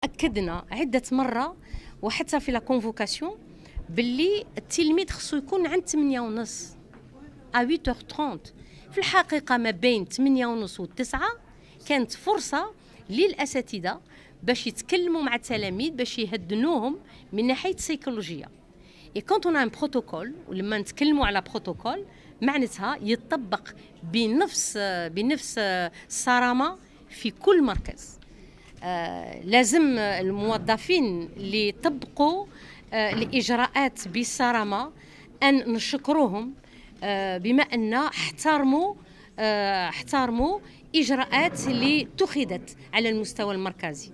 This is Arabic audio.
أكدنا عدة مرة وحتى في لا كونفوكاسيون باللي التلميذ خصو يكون عند 8:30 8h30. في الحقيقة ما بين 8:30 و 9 كانت فرصة للأساتذة باش يتكلموا مع التلاميذ باش يهدنوهم من ناحية السيكولوجية. Et quand on a un protocole ولما نتكلموا على بروتوكول معناتها يطبق بنفس الصرامة في كل مركز. لازم الموظفين اللي يطبقوا الإجراءات بصرامة أن نشكروهم بما أن احترموا إجراءات اللي اتخذت على المستوى المركزي.